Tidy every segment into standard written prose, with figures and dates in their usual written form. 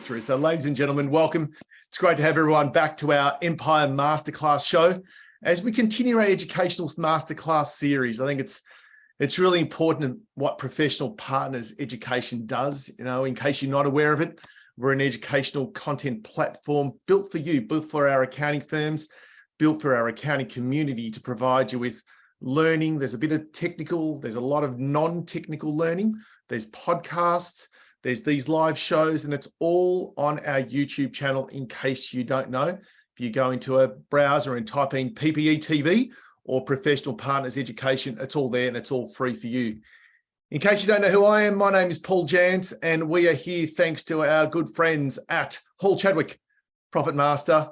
through. So ladies and gentlemen, welcome. It's great to have everyone back to our Empire Masterclass show. As we continue our educational masterclass series, I think it's really important what Professional Partners Education does. You know, in case you're not aware of it, we're an educational content platform built for you, built for our accounting firms, built for our accounting community to provide you with learning. There's a bit of technical, there's a lot of non-technical learning. There's podcasts, there's these live shows, and it's all on our YouTube channel in case you don't know. If you go into a browser and type in PPE TV or Professional Partners Education, it's all there and it's all free for you. In case you don't know who I am, my name is Paul Jans, and we are here thanks to our good friends at Hall Chadwick, Profit Master,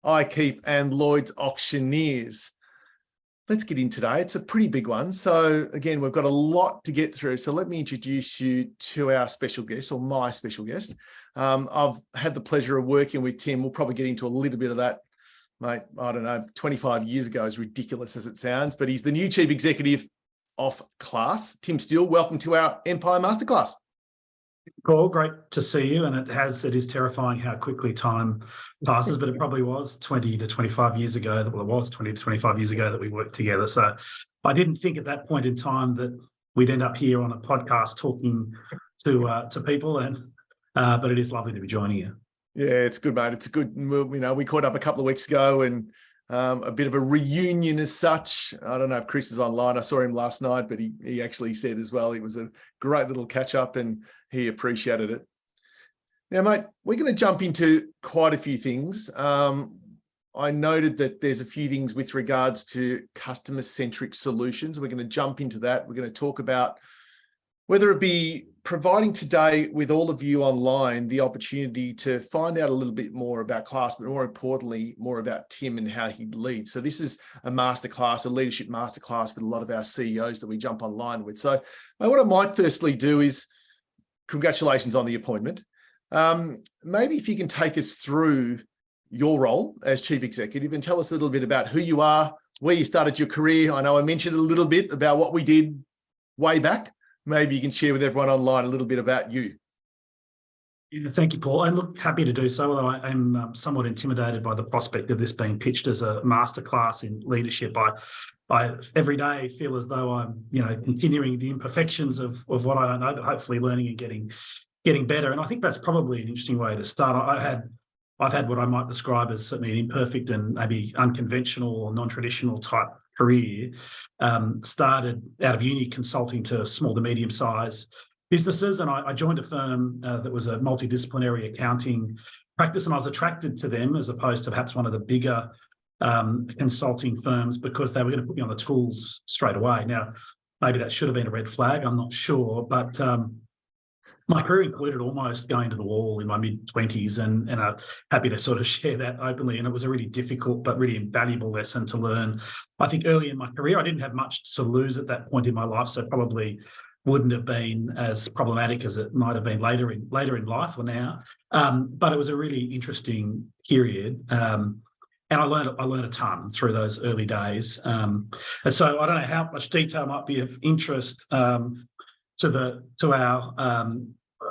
iKeep, and Lloyd's Auctioneers. Let's get in today. It's a pretty big one. So again, we've got a lot to get through. So let me introduce you to our special guest, or my special guest. I've had the pleasure of working with Tim. We'll probably get into a little bit of that, mate. I don't know, 25 years ago, as ridiculous as it sounds, but he's the new Chief Executive of Class. Tim Steele, welcome to our Empire Masterclass. Paul, great to see you. And it is terrifying how quickly time passes, but it probably was 20 to 25 years ago. Well, it was 20 to 25 years ago that we worked together. So I didn't think at that point in time that we'd end up here on a podcast talking to people, but it is lovely to be joining you. Yeah, it's good, mate. It's a good, you know, we caught up a couple of weeks ago and a bit of a reunion as such. I don't know if Chris is online. I saw him last night, but he actually said as well, it was a great little catch up and he appreciated it. Now, mate, we're going to jump into quite a few things. I noted that there's a few things with regards to customer-centric solutions. We're going to jump into that. We're going to talk about whether it be providing today with all of you online the opportunity to find out a little bit more about Class, but more importantly, more about Tim and how he leads. So this is a masterclass, a leadership masterclass with a lot of our CEOs that we jump online with. So what I might firstly do is congratulations on the appointment. Maybe if you can take us through your role as Chief Executive and tell us a little bit about who you are, where you started your career. I know I mentioned a little bit about what we did way back. Maybe you can share with everyone online a little bit about you. Yeah, thank you, Paul. And look, happy to do so, although I'm somewhat intimidated by the prospect of this being pitched as a masterclass in leadership. I every day feel as though I'm, continuing the imperfections of what I don't know, but hopefully learning and getting better. And I think that's probably an interesting way to start. I've had what I might describe as certainly an imperfect and maybe unconventional or non-traditional type career. Started out of uni consulting to small to medium-sized businesses, and I joined a firm that was a multidisciplinary accounting practice, and I was attracted to them as opposed to perhaps one of the bigger consulting firms because they were going to put me on the tools straight away. Now, maybe that should have been a red flag, I'm not sure, but my career included almost going to the wall in my mid-20s, and I'm happy to sort of share that openly. And it was a really difficult but really invaluable lesson to learn. I think early in my career, I didn't have much to lose at that point in my life, so probably wouldn't have been as problematic as it might have been later in life or now. But it was a really interesting period. And I learned a ton through those early days. And so I don't know how much detail might be of interest to our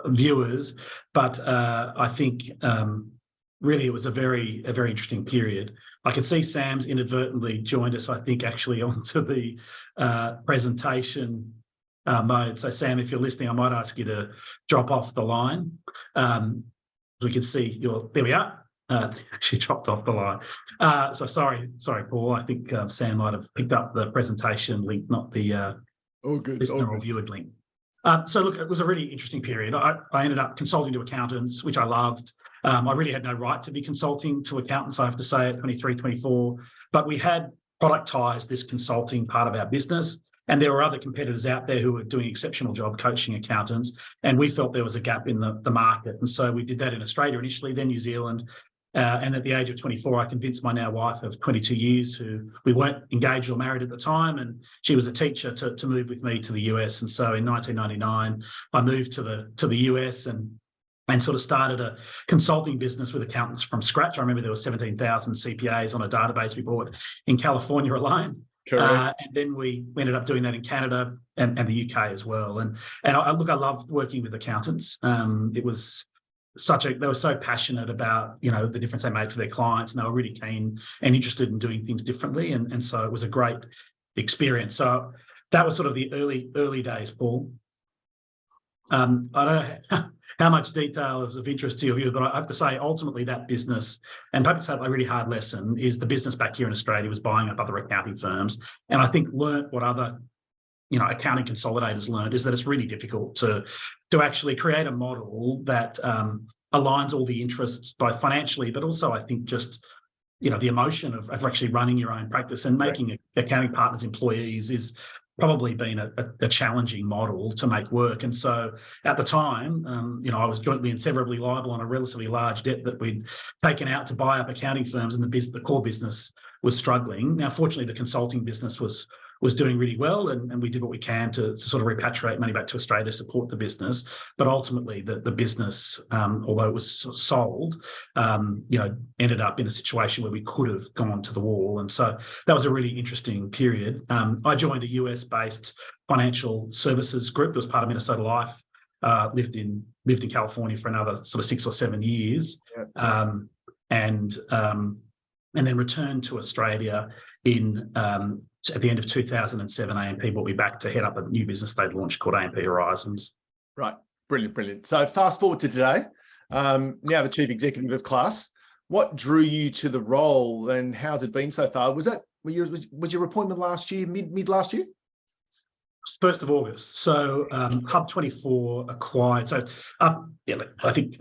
viewers, but I think really it was a very interesting period. I can see Sam's inadvertently joined us, I think, actually onto the presentation mode. So Sam, if you're listening, I might ask you to drop off the line. We can see there we are. She dropped off the line. So sorry, Paul. I think Sam might have picked up the presentation link, not the listener or viewer link. So look, it was a really interesting period. I ended up consulting to accountants, which I loved. I really had no right to be consulting to accountants, I have to say, at 23, 24. But we had productized this consulting part of our business. And there were other competitors out there who were doing an exceptional job coaching accountants. And we felt there was a gap in the market. And so we did that in Australia initially, then New Zealand. And at the age of 24, I convinced my now wife of 22 years, who we weren't engaged or married at the time, and she was a teacher, to move with me to the US. And so in 1999, I moved to the US and sort of started a consulting business with accountants from scratch. I remember there were 17,000 CPAs on a database we bought in California alone. Correct. And then we ended up doing that in Canada and the UK as well. And I loved working with accountants. It was they were so passionate about, the difference they made for their clients, and they were really keen and interested in doing things differently. And so it was a great experience. So that was sort of the early days, Paul. I don't know how much detail is of interest to you, but I have to say, ultimately, that business, and perhaps a really hard lesson, is the business back here in Australia was buying up other accounting firms. And I think learnt what other accounting consolidators learned, is that it's really difficult to actually create a model that aligns all the interests, both financially, but also I think just, the emotion of actually running your own practice and making accounting partners employees is probably been a challenging model to make work. And so at the time, I was jointly and severally liable on a relatively large debt that we'd taken out to buy up accounting firms, and the core business was struggling. Now, fortunately, the consulting business was doing really well, and we did what we can to sort of repatriate money back to Australia to support the business. But ultimately, the business, although it was sold, ended up in a situation where we could have gone to the wall. And so that was a really interesting period. I joined a US-based financial services group that was part of Minnesota Life. Lived in California for another sort of 6 or 7 years, and then returned to Australia at the end of 2007. AMP brought me back to head up a new business they'd launched called AMP Horizons. Right, brilliant. So fast forward to today. Now the Chief Executive of Class. What drew you to the role, and how's it been so far? Was your appointment last year, mid last year? 1st of August. So HUB24 acquired. So I think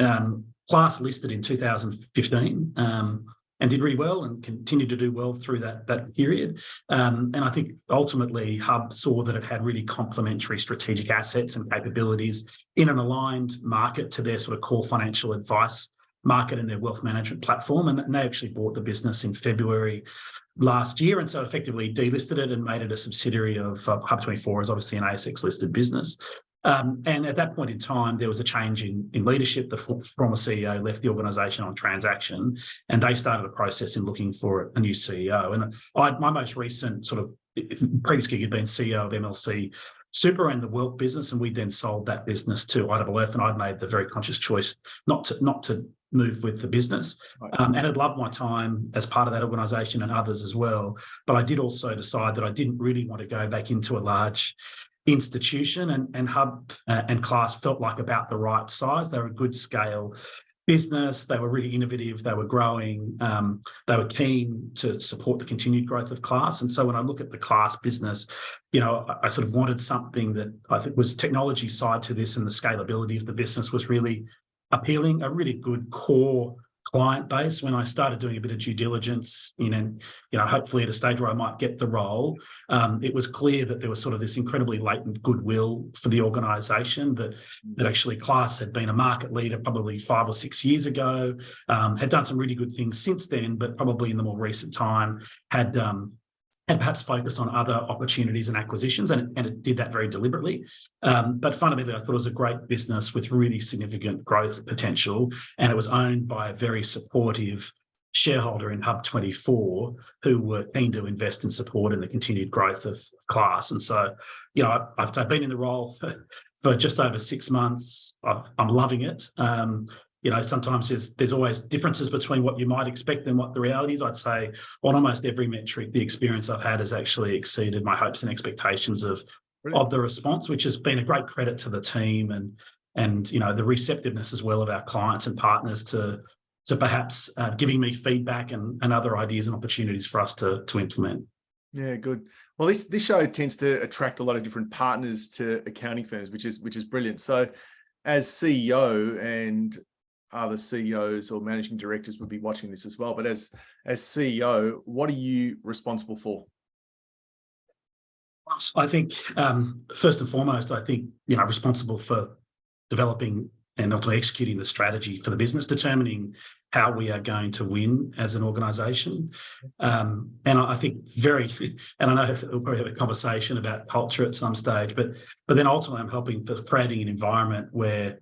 Class listed in 2015 and did really well and continued to do well through that period. And I think ultimately HUB saw that it had really complementary strategic assets and capabilities in an aligned market to their sort of core financial advice market and their wealth management platform. And they actually bought the business in February last year, and so effectively delisted it and made it a subsidiary of HUB24, as obviously an ASX listed business. And at that point in time, there was a change in leadership. The former CEO left the organisation on transaction, and they started a process in looking for a new CEO. And my most recent sort of previous gig had been CEO of MLC Super and the wealth business, and we then sold that business to IOOF, and I'd made the very conscious choice not to move with the business. And I'd loved my time as part of that organisation and others as well. But I did also decide that I didn't really want to go back into a large institution, and HUB and Class felt like about the right size. They were a good scale business. They were really innovative. They were growing. They were keen to support the continued growth of Class. And so when I look at the Class business, I sort of wanted something that I think was technology side to this, and the scalability of the business was really appealing. A really good core client base. When I started doing a bit of due diligence hopefully at a stage where I might get the role, it was clear that there was sort of this incredibly latent goodwill for the organisation, that actually Class had been a market leader probably 5 or 6 years ago, had done some really good things since then, but probably in the more recent time had perhaps focused on other opportunities and acquisitions, and it did that very deliberately. But fundamentally, I thought it was a great business with really significant growth potential, and it was owned by a very supportive shareholder in HUB24 who were keen to invest and support in the continued growth of Class. And so, I've been in the role for just over 6 months. I'm loving it. Sometimes there's always differences between what you might expect and what the reality is. I'd say on almost every metric, the experience I've had has actually exceeded my hopes and expectations of the response, which has been a great credit to the team and the receptiveness as well of our clients and partners to perhaps giving me feedback and other ideas and opportunities for us to implement. Yeah, good. Well, this show tends to attract a lot of different partners to accounting firms, which is brilliant. So as CEO, and other CEOs or managing directors would be watching this as well, but as CEO, what are you responsible for? I think first and foremost, responsible for developing and ultimately executing the strategy for the business, determining how we are going to win as an organisation. And I think and I know we'll probably have a conversation about culture at some stage, but then ultimately I'm helping for creating an environment where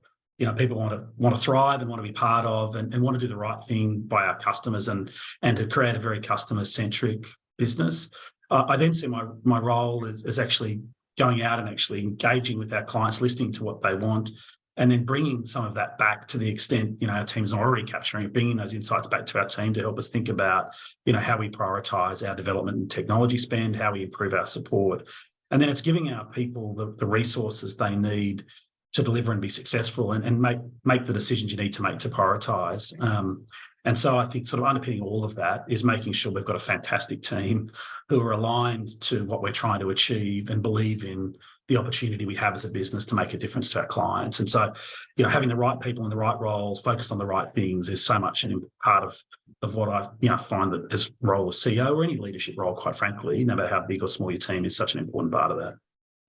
people want to thrive and want to be part of and want to do the right thing by our customers and to create a very customer-centric business. I then see my role as actually going out and actually engaging with our clients, listening to what they want, and then bringing some of that back to the extent, our team's not already capturing it, bringing those insights back to our team to help us think about, how we prioritize our development and technology spend, how we improve our support. And then it's giving our people the resources they need to deliver and be successful and make the decisions you need to make to prioritize. And so I think sort of underpinning all of that is making sure we've got a fantastic team who are aligned to what we're trying to achieve and believe in the opportunity we have as a business to make a difference to our clients. And so, having the right people in the right roles, focused on the right things is so much a part of what I find that as role as CEO or any leadership role, quite frankly, no matter how big or small your team is, such an important part of that.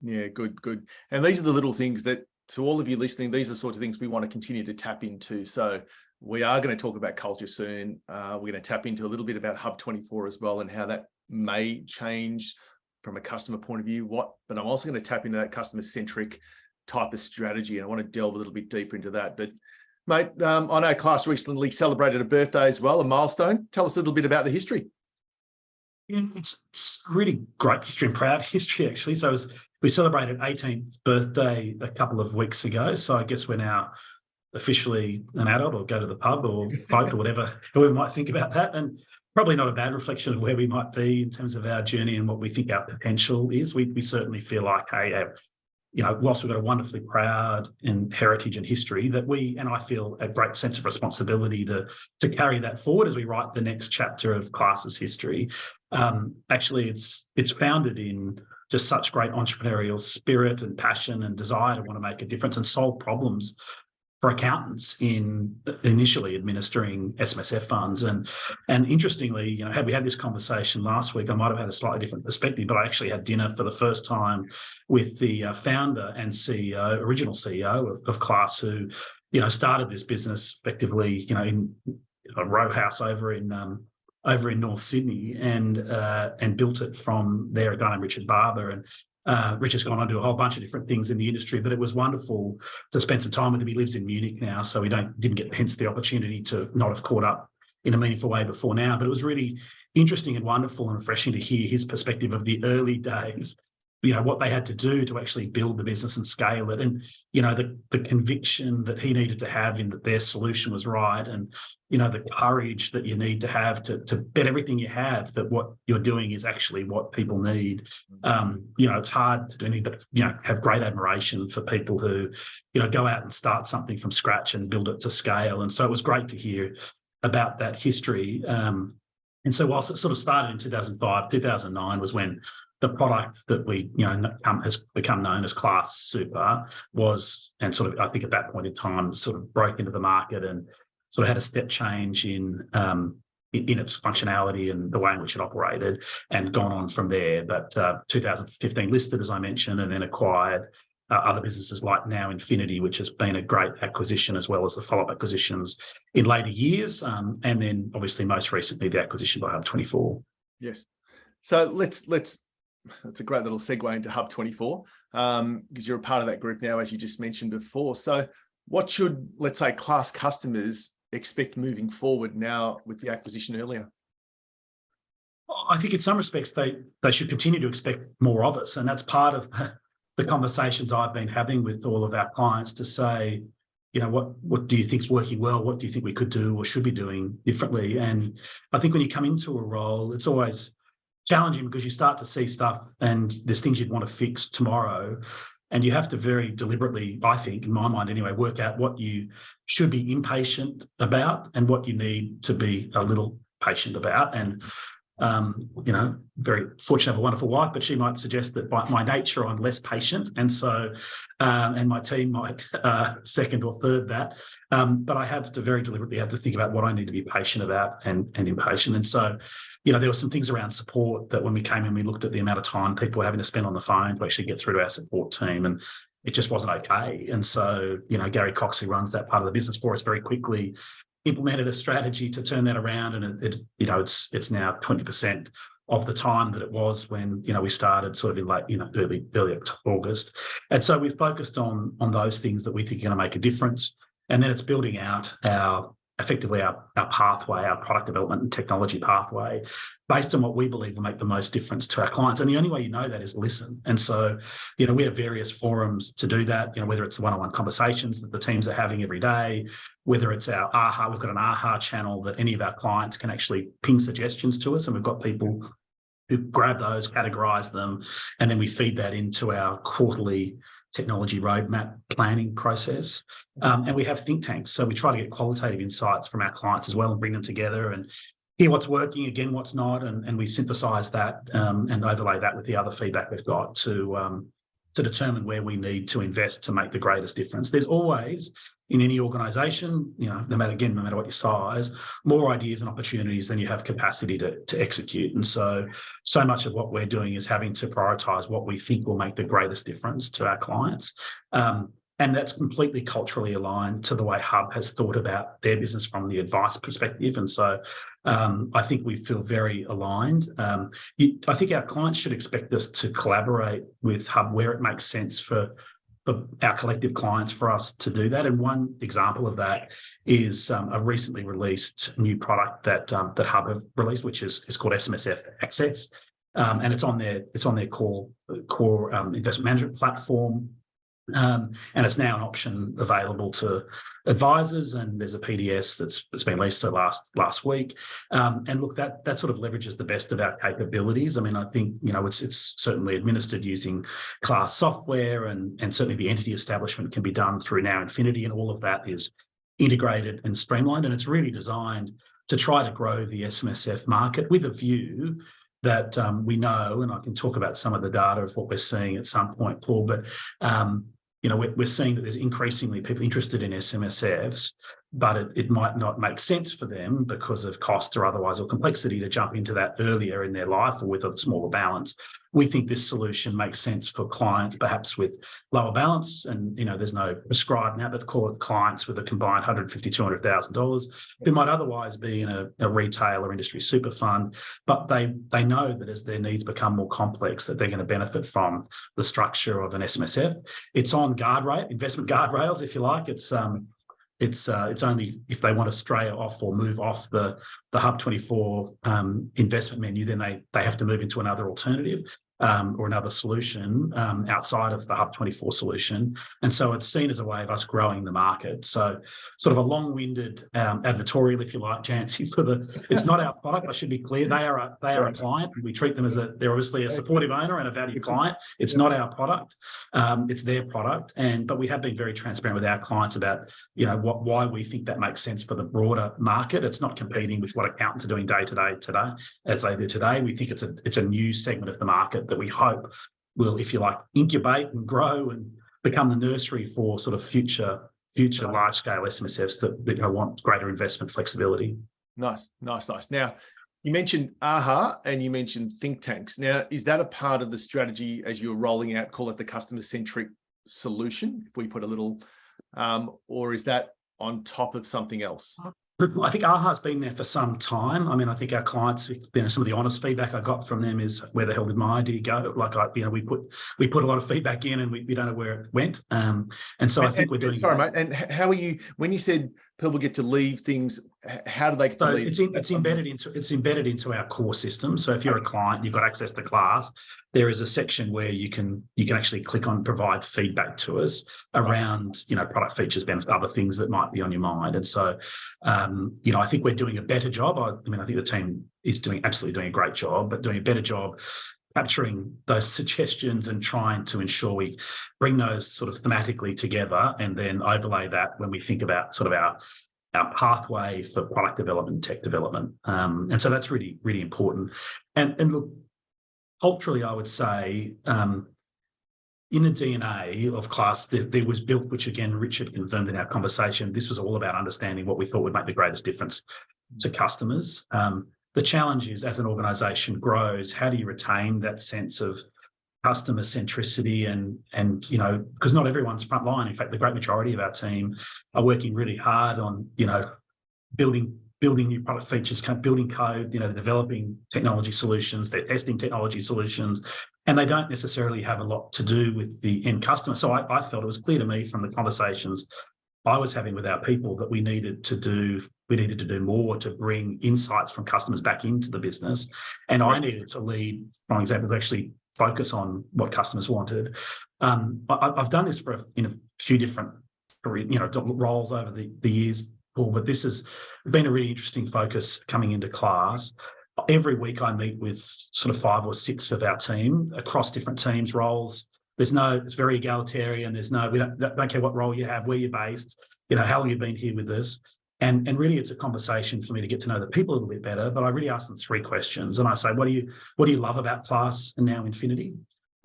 Yeah, good. And these are the little things that, to all of you listening, these are the sorts of things we want to continue to tap into. So we are going to talk about culture soon. We're going to tap into a little bit about HUB24 as well and how that may change from a customer point of view. But I'm also going to tap into that customer-centric type of strategy. And I want to delve a little bit deeper into that. But mate, I know class recently celebrated a birthday as well, a milestone. Tell us a little bit about the history. Yeah, it's really great history and proud history, actually. So we celebrated 18th birthday a couple of weeks ago. So I guess we're now officially an adult, or go to the pub or vote or whatever we might think about that. And probably not a bad reflection of where we might be in terms of our journey and what we think our potential is. We certainly feel like, hey, whilst we've got a wonderfully proud and heritage and history, that and I feel a great sense of responsibility to carry that forward as we write the next chapter of Class's history. Actually, it's founded in just such great entrepreneurial spirit and passion and desire to want to make a difference and solve problems for accountants in initially administering SMSF funds. And interestingly, had we had this conversation last week, I might have had a slightly different perspective, but I actually had dinner for the first time with the founder and CEO, original CEO of Class, who, started this business effectively, in a row house over in North Sydney and built it from there, a guy named Richard Barber. And Richard's gone on to a whole bunch of different things in the industry, but it was wonderful to spend some time with him. He lives in Munich now, so we didn't get hence the opportunity to not have caught up in a meaningful way before now. But it was really interesting and wonderful and refreshing to hear his perspective of the early days, what they had to do to actually build the business and scale it. And, the conviction that he needed to have in that their solution was right. And, the courage that you need to have to bet everything you have that what you're doing is actually what people need. It's hard to do anything but, have great admiration for people who, go out and start something from scratch and build it to scale. And so it was great to hear about that history. And so whilst it sort of started in 2005, 2009 was when the product that we, has become known as Class Super was, and sort of, I think at that point in time, sort of broke into the market and sort of had a step change in its functionality and the way in which it operated, and gone on from there. But 2015 listed, as I mentioned, and then acquired other businesses like now Infinity, which has been a great acquisition, as well as the follow-up acquisitions in later years. And then obviously most recently the acquisition by HUB24. Yes. So let's it's a great little segue into HUB24, because you're a part of that group now, as you just mentioned before. So what should, let's say, Class customers expect moving forward now with the acquisition earlier? I think in some respects they should continue to expect more of us. And that's part of the conversations I've been having with all of our clients to say, what do you think is working well? What do you think we could do or should be doing differently? And I think when you come into a role, it's always challenging because you start to see stuff and there's things you'd want to fix tomorrow. And you have to very deliberately, I think, in my mind anyway, work out what you should be impatient about and what you need to be a little patient about. And, very fortunate to have a wonderful wife, but she might suggest that by my nature, I'm less patient. And so, and my team might second or third that. But I have to very deliberately have to think about what I need to be patient about and impatient. And so, there were some things around support that when we came in, we looked at the amount of time people were having to spend on the phone to actually get through to our support team. And it just wasn't okay. And so, Gary Cox, who runs that part of the business for us, very quickly implemented a strategy to turn that around. And it's now 20% of the time that it was when, we started sort of in late, early August. And so we've focused on those things that we think are going to make a difference. And then it's building out our effectively our pathway, our product development and technology pathway, based on what we believe will make the most difference to our clients. And the only way you know that is listen. And so, we have various forums to do that, whether it's the one-on-one conversations that the teams are having every day, whether it's our AHA, we've got an AHA channel that any of our clients can actually ping suggestions to us. And we've got people who grab those, categorize them, and then we feed that into our quarterly technology roadmap planning process. And we have think tanks. So we try to get qualitative insights from our clients as well and bring them together and hear what's working, again, what's not. And we synthesize that and overlay that with the other feedback we've got to determine where we need to invest to make the greatest difference. There's always, in any organisation, no matter what your size, more ideas and opportunities than you have capacity to execute. And so much of what we're doing is having to prioritise what we think will make the greatest difference to our clients. And that's completely culturally aligned to the way HUB has thought about their business from the advice perspective. And so I think we feel very aligned. I think our clients should expect us to collaborate with HUB where it makes sense for our collective clients for us to do that. And one example of that is a recently released new product that HUB have released, which is called SMSF Access. And it's on their core investment management platform. And it's now an option available to advisors, and there's a PDS that's been released last week. And look, that sort of leverages the best of our capabilities. I mean, I think it's certainly administered using Class software, and certainly the entity establishment can be done through Now Infinity, and all of that is integrated and streamlined. And it's really designed to try to grow the SMSF market with a view that we know, and I can talk about some of the data of what we're seeing at some point, Paul, but we're seeing that there's increasingly people interested in SMSFs, but it might not make sense for them because of cost or otherwise, or complexity to jump into that earlier in their life or with a smaller balance. We think this solution makes sense for clients, perhaps with lower balance, and there's no prescribed now, but call it clients with a combined $150,000, $200,000 who might otherwise be in a retail or industry super fund, but they know that as their needs become more complex, that they're going to benefit from the structure of an SMSF. It's on investment guardrails, if you like. It's only if they want to stray off or move off the HUB24 investment menu, then they have to move into another alternative or another solution outside of the HUB24 solution. And so it's seen as a way of us growing the market. So sort of a long-winded advertorial, if you like, Jancy, it's not our product. I should be clear. They are a client. We treat them they're obviously a supportive owner and a valued client. It's not our product. It's their product. But we have been very transparent with our clients about, why we think that makes sense for the broader market. It's not competing with what accountants are doing day to day today, as they do today. We think it's a new segment of the market that we hope will, if you like, incubate and grow and become the nursery for sort of future large-scale SMSFs that want greater investment flexibility. Nice. Now, you mentioned AHA and you mentioned think tanks. Now, is that a part of the strategy as you're rolling out, call it the customer-centric solution, if we put a little, or is that on top of something else? I think AHA's been there for some time. I mean, I think our clients, some of the honest feedback I got from them is, where the hell did my idea go? Like, we put a lot of feedback in, and we don't know where it went. And so I think we're doing. Sorry, mate. And how are you? When you said people get to leave things, how do they get to leave? It's embedded into our core system. So if you're a client, you've got access to Class. There is a section where you can actually click on provide feedback to us around product features, benefits, other things that might be on your mind. And so I think we're doing a better job. I think the team is absolutely doing a great job, but doing a better job capturing those suggestions and trying to ensure we bring those sort of thematically together, and then overlay that when we think about sort of our pathway for product development and tech development. And so that's really, really important. And look, culturally, I would say in the DNA of Class, there was built, which again, Richard confirmed in our conversation, this was all about understanding what we thought would make the greatest difference to customers. The challenge is, as an organisation grows, how do you retain that sense of customer centricity and because not everyone's frontline. In fact, the great majority of our team are working really hard on, building new product features, building code, they're developing technology solutions, they're testing technology solutions, and they don't necessarily have a lot to do with the end customer. So I felt it was clear to me from the conversations I was having with our people that we needed to do more to bring insights from customers back into the business. And I needed to lead, for example, to actually focus on what customers wanted. I've done this in a few different roles over the years, Paul, but this has been a really interesting focus coming into class. Every week I meet with sort of 5 or 6 of our team across different teams, roles. It's very egalitarian. We don't care what role you have, where you're based, how long you've been here with us. And really it's a conversation for me to get to know the people a little bit better. But I really ask them 3 questions. And I say, what do you love about Class and now Infinity?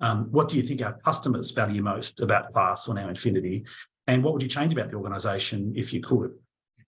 What do you think our customers value most about Class or now Infinity? And what would you change about the organisation if you could?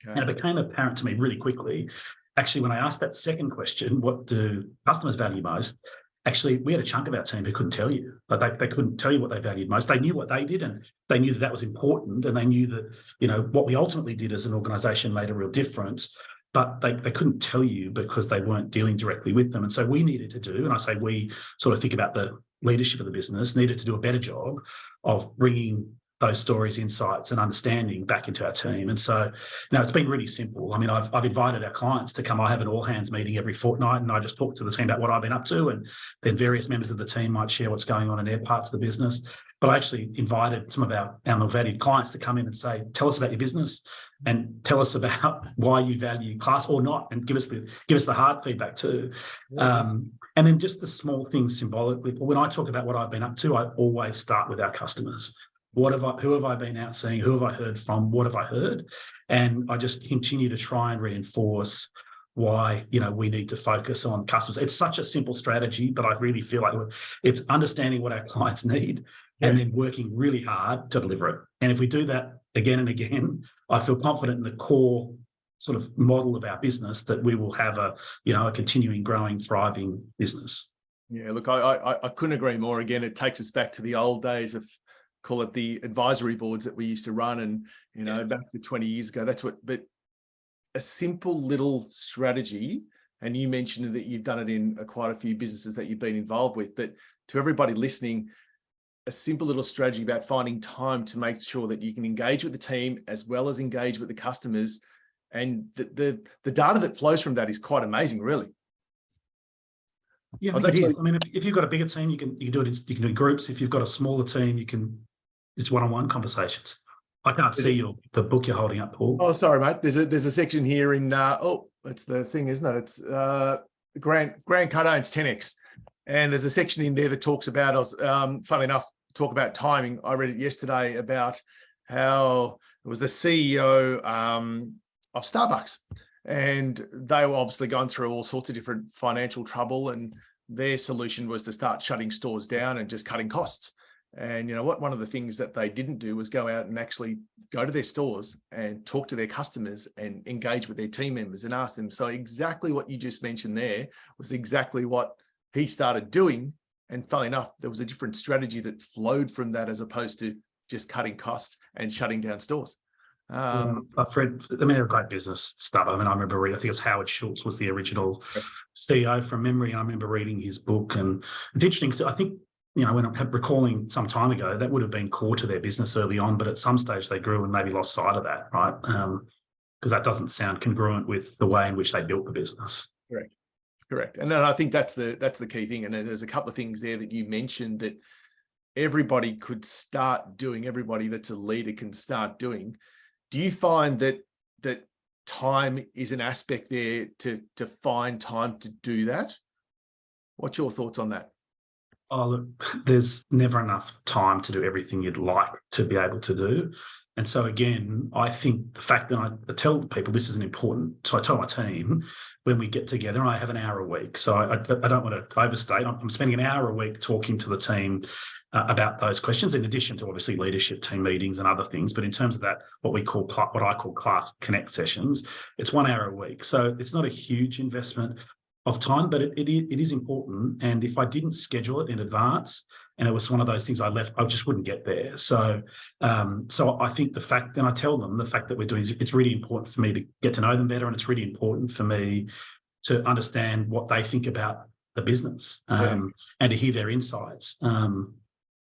Okay. And it became apparent to me really quickly, actually, when I asked that second question, what do customers value most? Actually, we had a chunk of our team who couldn't tell you. Like they couldn't tell you what they valued most. They knew what they did, and they knew that was important, and they knew that what we ultimately did as an organisation made a real difference. But they couldn't tell you because they weren't dealing directly with them. And so we needed to do, and I say we sort of think about the leadership of the business, needed to do a better job of bringing those stories, insights and understanding back into our team. And so now it's been really simple. I mean, I've invited our clients to come. I have an all hands meeting every fortnight, and I just talk to the team about what I've been up to, and then various members of the team might share what's going on in their parts of the business. But I actually invited some of our more valued clients to come in and say, tell us about your business and tell us about why you value Class or not, and give us the hard feedback too. Yeah. And then just the small things symbolically. When I talk about what I've been up to, I always start with our customers. Who have I been out seeing? Who have I heard from? What have I heard? And I just continue to try and reinforce why, we need to focus on customers. It's such a simple strategy, but I really feel like it's understanding what our clients need and then working really hard to deliver it. And if we do that again and again, I feel confident in the core sort of model of our business that we will have a continuing, growing, thriving business. Yeah, look, I couldn't agree more. Again, it takes us back to the old days of, call it the advisory boards that we used to run, and back to 20 years ago. But a simple little strategy, and you mentioned that you've done it in quite a few businesses that you've been involved with, but to everybody listening, a simple little strategy about finding time to make sure that you can engage with the team as well as engage with the customers, and the data that flows from that is quite amazing, really. Yeah, I think it is. I mean, if you've got a bigger team, you can do it. You can do it in groups. If you've got a smaller team, it's one-on-one conversations. I can't see the book you're holding up, Paul. Oh, sorry, mate. There's a section here in that's the thing, isn't it? It's Grant Cardone's 10X, and there's a section in there that talks about, funnily enough, talk about timing. I read it yesterday about how it was the CEO of Starbucks, and they were obviously going through all sorts of different financial trouble, and their solution was to start shutting stores down and just cutting costs. And you know what? One of the things that they didn't do was go out and actually go to their stores and talk to their customers and engage with their team members and ask them. So exactly what you just mentioned there was exactly what he started doing. And funnily enough, there was a different strategy that flowed from that as opposed to just cutting costs and shutting down stores. I've read, they're a great business startup. I mean, I remember reading, I think it's Howard Schultz was the original CEO from memory. I remember reading his book, and it's interesting. So I think, when I'm recalling some time ago, that would have been core to their business early on, but at some stage they grew and maybe lost sight of that, right? Because that doesn't sound congruent with the way in which they built the business. Correct. And then I think that's the key thing. And there's a couple of things there that you mentioned that everybody could start doing, everybody that's a leader can start doing. Do you find that time is an aspect there to find time to do that? What's your thoughts on that? Oh, look, there's never enough time to do everything you'd like to be able to do. And so again, I think the fact that I tell people this is an important, so I tell my team when we get together, I have an hour a week. So I don't want to overstate. I'm spending an hour a week talking to the team about those questions, in addition to obviously leadership team meetings and other things. But in terms of that, what I call Class Connect sessions, it's 1 hour a week. So it's not a huge investment of time, but it is important. And if I didn't schedule it in advance, and it was one of those things I left, I just wouldn't get there. So I think then I tell them the fact that we're doing, it's really important for me to get to know them better, and it's really important for me to understand what they think about the business, and to hear their insights.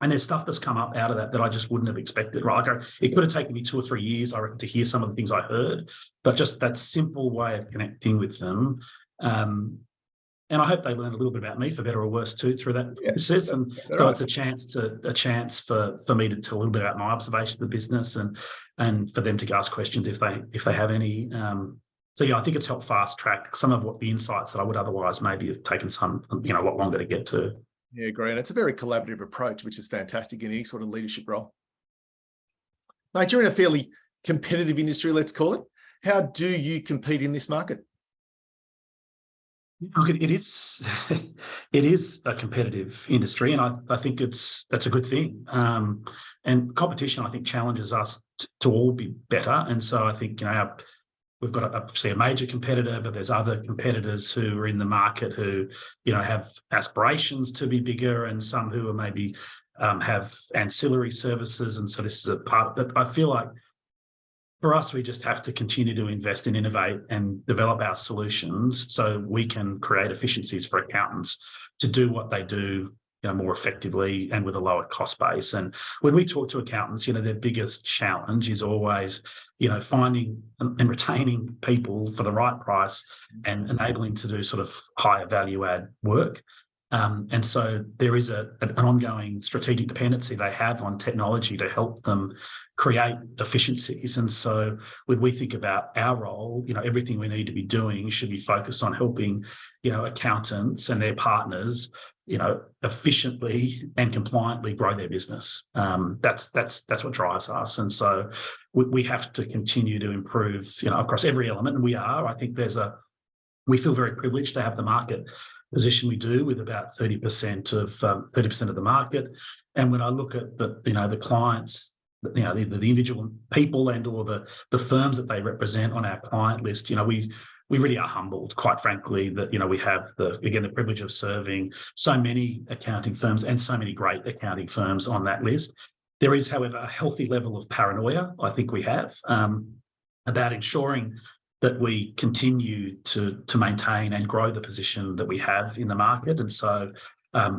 And there's stuff that's come up out of that I just wouldn't have expected, right? Like it could have taken me 2 or 3 years, I reckon, to hear some of the things I heard, but just that simple way of connecting with them. And I hope they learn a little bit about me, for better or worse, too, through that process. And so it's a chance for me to tell a little bit about my observation of the business, and for them to ask questions if they have any. So yeah, I think it's helped fast track some of what the insights that I would otherwise maybe have taken a lot longer to get to. Yeah, great. And it's a very collaborative approach, which is fantastic in any sort of leadership role. Mate, you're in a fairly competitive industry, let's call it. How do you compete in this market? Look, it is a competitive industry, and I think that's a good thing. And competition, I think, challenges us to all be better. And so I think, we've got obviously a major competitor, but there's other competitors who are in the market who, have aspirations to be bigger, and some who are maybe have ancillary services. And so this is a part. But I feel like for us, we just have to continue to invest and innovate and develop our solutions so we can create efficiencies for accountants to do what they do, more effectively and with a lower cost base. And when we talk to accountants, their biggest challenge is always, finding and retaining people for the right price and enabling to do sort of higher value add work. And so there is an ongoing strategic dependency they have on technology to help them create efficiencies. And so when we think about our role, everything we need to be doing should be focused on helping, accountants and their partners, efficiently and compliantly grow their business. That's what drives us. And so we have to continue to improve, across every element. And we are. I think we feel very privileged to have the market position we do, with about 30% of the market. And when I look at the clients, the individual people and or the firms that they represent on our client list, we really are humbled, quite frankly, that we have the privilege of serving so many accounting firms and so many great accounting firms on that list. There is, however, a healthy level of paranoia I think we have about ensuring that we continue to maintain and grow the position that we have in the market. And so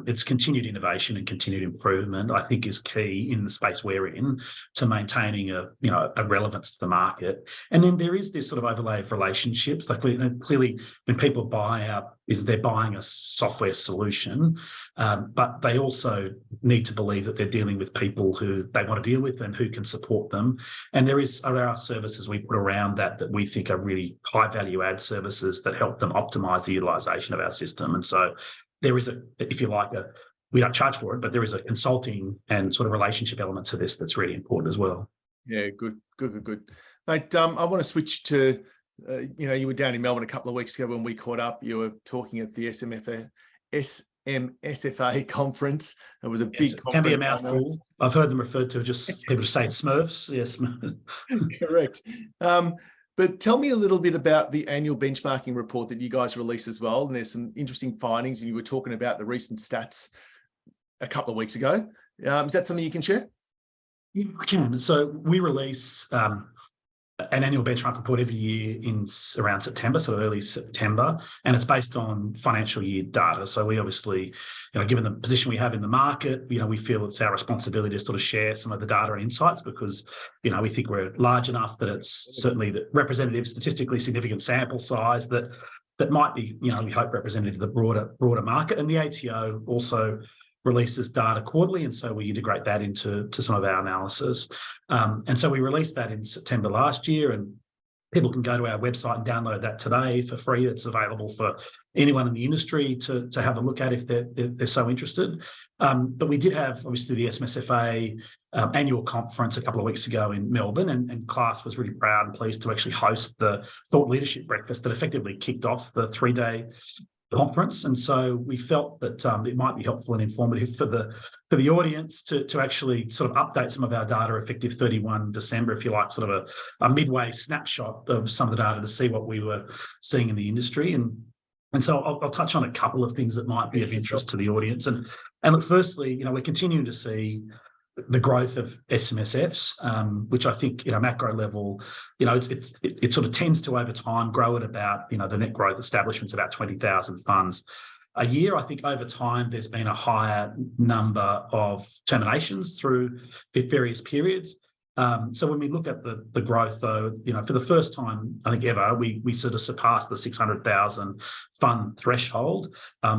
it's continued innovation and continued improvement, I think, is key in the space we're in to maintaining a relevance to the market. And then there is this sort of overlay of relationships. Like clearly, when people buy they're buying a software solution, but they also need to believe that they're dealing with people who they want to deal with and who can support them. And there are services we put around that we think are really high value add services that help them optimize the utilization of our system. And so there is we don't charge for it, but there is a consulting and sort of relationship element to this that's really important as well. Yeah, good. Mate, I want to switch to, you were down in Melbourne a couple of weeks ago when we caught up. You were talking at the SMSFA conference. It was a big conference. Can be a mouthful. I've heard them referred to people just saying Smurfs. Yes. Correct. But tell me a little bit about the annual benchmarking report that you guys release as well. And there's some interesting findings, and you were talking about the recent stats a couple of weeks ago. Is that something you can share? Yeah, I can. So we release an annual benchmark report every year in around September, so early September, and it's based on financial year data. So we obviously, given the position we have in the market, we feel it's our responsibility to sort of share some of the data and insights because, we think we're large enough that it's certainly the representative, statistically significant sample size that might be, we hope, representative of the broader market. And the ATO also releases data quarterly, and so we integrate that into some of our analysis. And so we released that in September last year, and people can go to our website and download that today for free. It's available for anyone in the industry to have a look at if they're so interested. But we did have, obviously, the SMSFA annual conference a couple of weeks ago in Melbourne, and Class was really proud and pleased to actually host the Thought Leadership Breakfast that effectively kicked off the 3-day conference. And so we felt that it might be helpful and informative for the audience to actually sort of update some of our data effective 31 December, if you like, sort of a midway snapshot of some of the data to see what we were seeing in the industry. And so I'll touch on a couple of things that might be of interest to the audience. And look, firstly, we're continuing to see the growth of SMSFs, which I think, macro level, it sort of tends to over time grow at about, the net growth establishments about 20,000 funds a year. I think over time, there's been a higher number of terminations through various periods. So when we look at the growth, though, for the first time, I think ever, we sort of surpassed the 600,000 fund threshold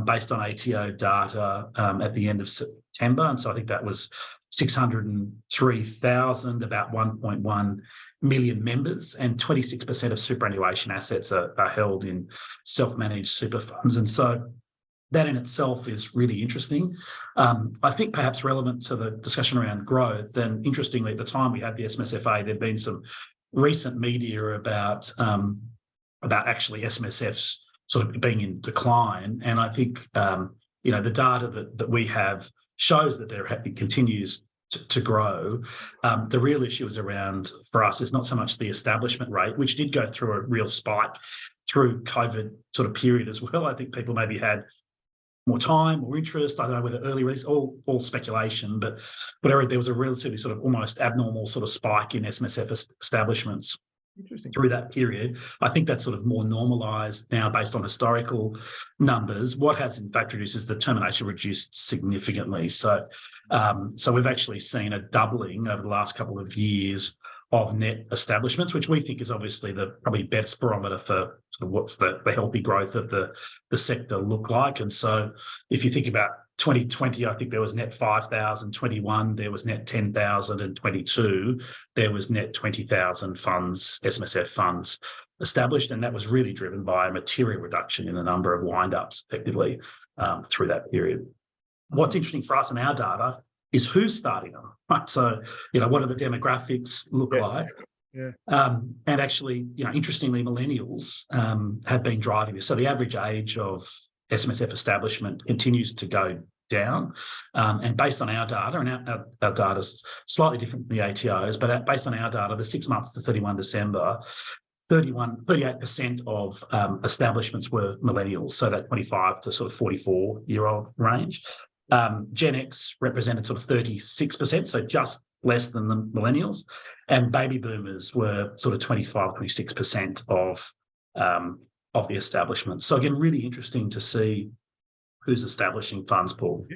based on ATO data at the end of September. And so I think that was 603,000, about 1.1 million members, and 26% of superannuation assets are held in self-managed super funds. And so that in itself is really interesting. I think perhaps relevant to the discussion around growth, and interestingly, at the time we had the SMSFA, there'd been some recent media about actually SMSFs sort of being in decline. And I think, the data that we have shows that it continues to grow. The real issue is around, for us, is not so much the establishment rate, which did go through a real spike through COVID sort of period as well. I think people maybe had more time, more interest. I don't know whether early release, all speculation, but whatever, there was a relatively sort of almost abnormal sort of spike in SMSF establishments through that period. I think that's sort of more normalised now based on historical numbers. What has in fact reduced is the termination reduced significantly. So we've actually seen a doubling over the last couple of years of net establishments, which we think is obviously the probably best barometer for sort of what's the healthy growth of the sector look like. And so if you think about 2020, I think there was net 5,000, 21, there was net 10,000, and 22, there was net 20,000 funds, SMSF funds established. And that was really driven by a material reduction in the number of wind-ups effectively through that period. What's interesting for us in our data is who's starting them, right? So, what do the demographics look like? Yeah. And actually, interestingly, millennials have been driving this. So the average age of SMSF establishment continues to go down. And based on our data, and our data is slightly different than the ATOs, but based on our data, the 6 months to 31 December, 38% of establishments were millennials, so that 25 to sort of 44-year-old range. Gen X represented sort of 36%, so just less than the millennials, and baby boomers were sort of 25, 26% of the establishment. So again, really interesting to see who's establishing funds, Paul.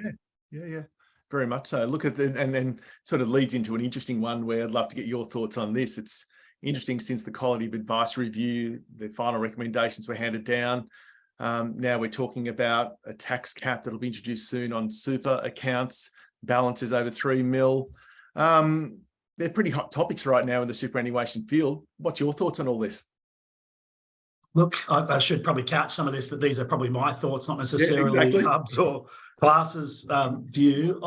Yeah, very much so. Look at and then sort of leads into an interesting one where I'd love to get your thoughts on this. It's interesting, since the Quality of Advice Review, the final recommendations were handed down. Now we're talking about a tax cap that'll be introduced soon on super accounts, balances over 3 mil. They're pretty hot topics right now in the superannuation field. What's your thoughts on all this? Look, I should probably couch some of this, that these are probably my thoughts, not necessarily HUB's or Class's view.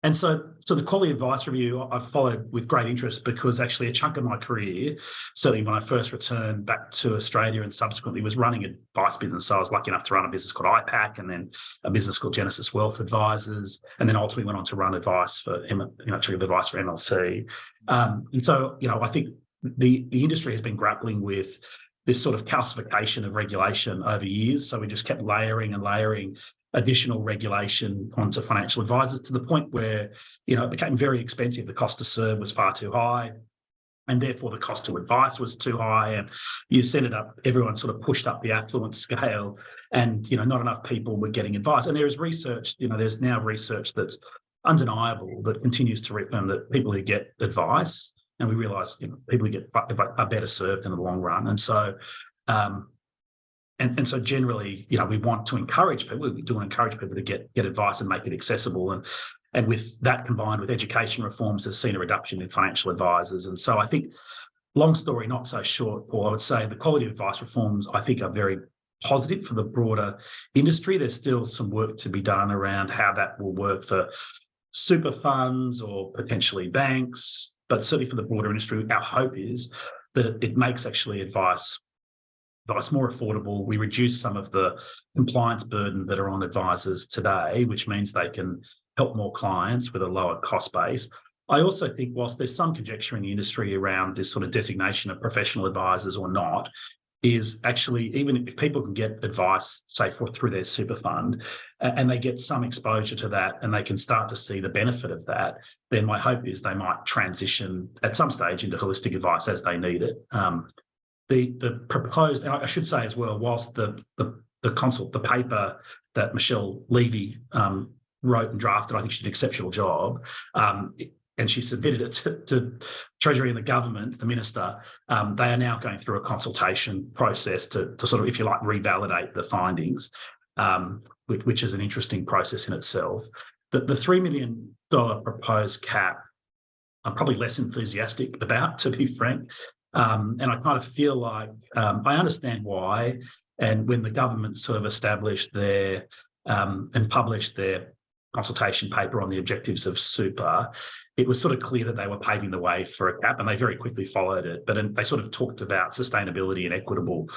And so the Quality Advice Review I've followed with great interest, because actually a chunk of my career, certainly when I first returned back to Australia and subsequently was running an advice business. So I was lucky enough to run a business called IPAC, and then a business called Genesis Wealth Advisors, and then ultimately went on to run advice for advice for MLC. And so, I think the industry has been grappling with this sort of calcification of regulation over years. So we just kept layering and layering additional regulation onto financial advisors, to the point where, it became very expensive. The cost to serve was far too high, and therefore the cost to advice was too high. And you set it up, everyone sort of pushed up the affluence scale, and, not enough people were getting advice. And there is research, there's now research that's undeniable that continues to reaffirm that people who get advice, and we realise, people who get are better served in the long run. And so, And so generally, we want to encourage people. We do want to encourage people to get advice and make it accessible. And with that combined with education reforms, has seen a reduction in financial advisors. And so I think, long story not so short, Paul, I would say the Quality of Advice reforms, I think, are very positive for the broader industry. There's still some work to be done around how that will work for super funds or potentially banks. But certainly for the broader industry, our hope is that it makes actually advice more affordable. We reduce some of the compliance burden that are on advisors today, which means they can help more clients with a lower cost base. I also think, whilst there's some conjecture in the industry around this sort of designation of professional advisors or not, is actually, even if people can get advice, say, through their super fund, and they get some exposure to that, and they can start to see the benefit of that, then my hope is they might transition at some stage into holistic advice as they need it. The proposed, and I should say as well, whilst the paper that Michelle Levy wrote and drafted. I think she did an exceptional job. And she submitted it to Treasury and the government, the minister. They are now going through a consultation process to sort of, if you like, revalidate the findings, which is an interesting process in itself. The $3 million proposed cap, I'm probably less enthusiastic about, to be frank. And I kind of feel like I understand why. And when the government sort of established their and published their consultation paper on the objectives of super, it was sort of clear that they were paving the way for a cap, and they very quickly followed it. But they sort of talked about sustainability and equitable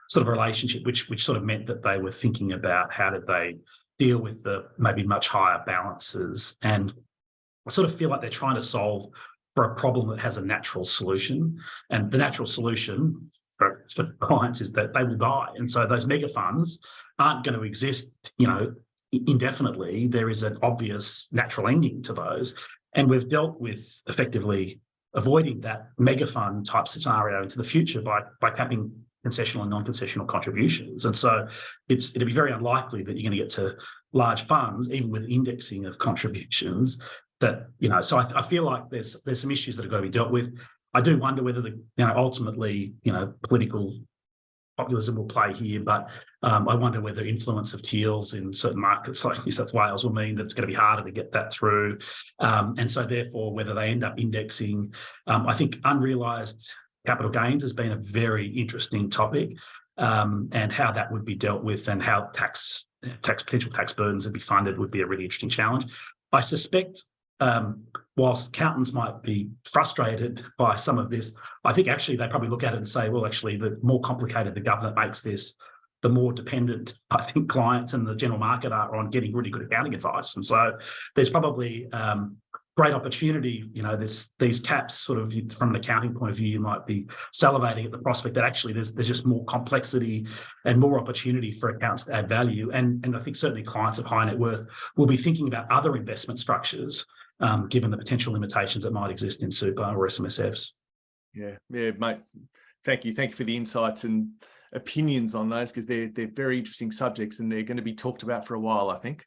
sort of relationship, which sort of meant that they were thinking about how did they deal with the maybe much higher balances. And I sort of feel like they're trying to solve for a problem that has a natural solution. And the natural solution for clients is that they will die. And so those mega funds aren't going to exist, indefinitely. There is an obvious natural ending to those. And we've dealt with effectively avoiding that mega fund type scenario into the future by capping concessional and non-concessional contributions. And so it'd be very unlikely that you're going to get to large funds, even with indexing of contributions, that, so I feel like there's some issues that are going to be dealt with. I do wonder whether ultimately, political populism will play here, but I wonder whether influence of TEALs in certain markets like New South Wales will mean that it's going to be harder to get that through. And so therefore, whether they end up indexing, I think unrealised capital gains has been a very interesting topic, and how that would be dealt with and how potential tax burdens would be funded would be a really interesting challenge. I suspect whilst accountants might be frustrated by some of this, I think actually they probably look at it and say, well, actually, the more complicated the government makes this, the more dependent I think clients and the general market are on getting really good accounting advice. And so there's probably great opportunity. These caps sort of from an accounting point of view, you might be salivating at the prospect that actually there's just more complexity and more opportunity for accounts to add value. And I think certainly clients of high net worth will be thinking about other investment structures, given the potential limitations that might exist in super or SMSFs. Yeah, mate. Thank you for the insights and opinions on those, because they're very interesting subjects and they're going to be talked about for a while, I think.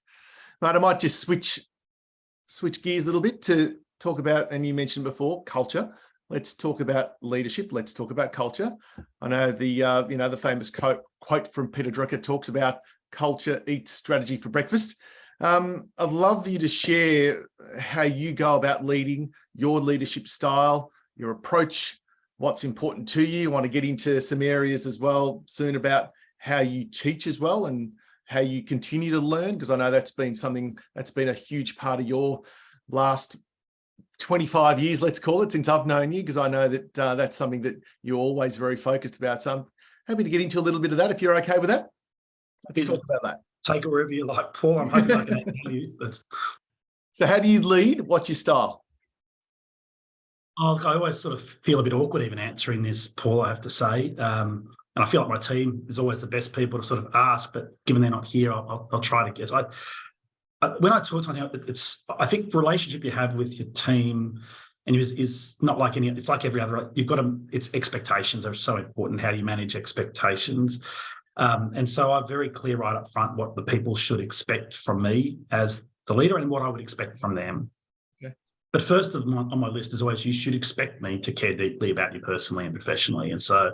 But I might just switch gears a little bit to talk about, and you mentioned before, culture. Let's talk about leadership. Let's talk about culture. I know the famous quote from Peter Drucker talks about culture eats strategy for breakfast. I'd love for you to share how you go about leading, your leadership style, your approach, what's important to you. I want to get into some areas as well soon about how you teach as well and how you continue to learn, because I know that's been something that's been a huge part of your last 25 years, let's call it, since I've known you, because I know that that's something that you're always very focused about. So I'm happy to get into a little bit of that if you're okay with that. Let's talk about that. Take it wherever you like, Paul. I'm hoping I can add value. So how do you lead? What's your style? I always sort of feel a bit awkward even answering this, Paul, I have to say. And I feel like my team is always the best people to sort of ask, but given they're not here, I'll try to guess. When I talk to them, I think the relationship you have with your team and is not like it's like every other, it's expectations are so important, how you manage expectations. And so I'm very clear right up front what the people should expect from me as the leader and what I would expect from them. Okay. But first on my list is always, you should expect me to care deeply about you personally and professionally. And so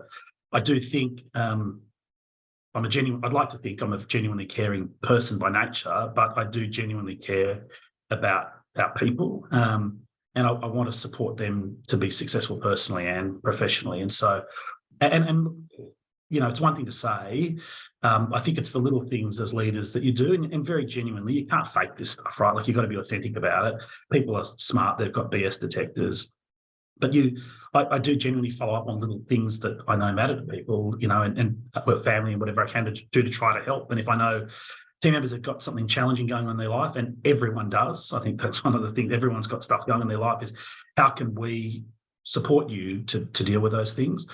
I do think I'd like to think I'm a genuinely caring person by nature, but I do genuinely care about our people. And I want to support them to be successful personally and professionally. And so, it's one thing to say, I think it's the little things as leaders that you do, and very genuinely, you can't fake this stuff, right? Like, you've got to be authentic about it. People are smart, they've got BS detectors. But I do genuinely follow up on little things that I know matter to people, and with family and whatever I can do to try to help. And if I know team members have got something challenging going on in their life, and everyone does, I think that's one of the things, everyone's got stuff going on in their life, is how can we support you to deal with those things?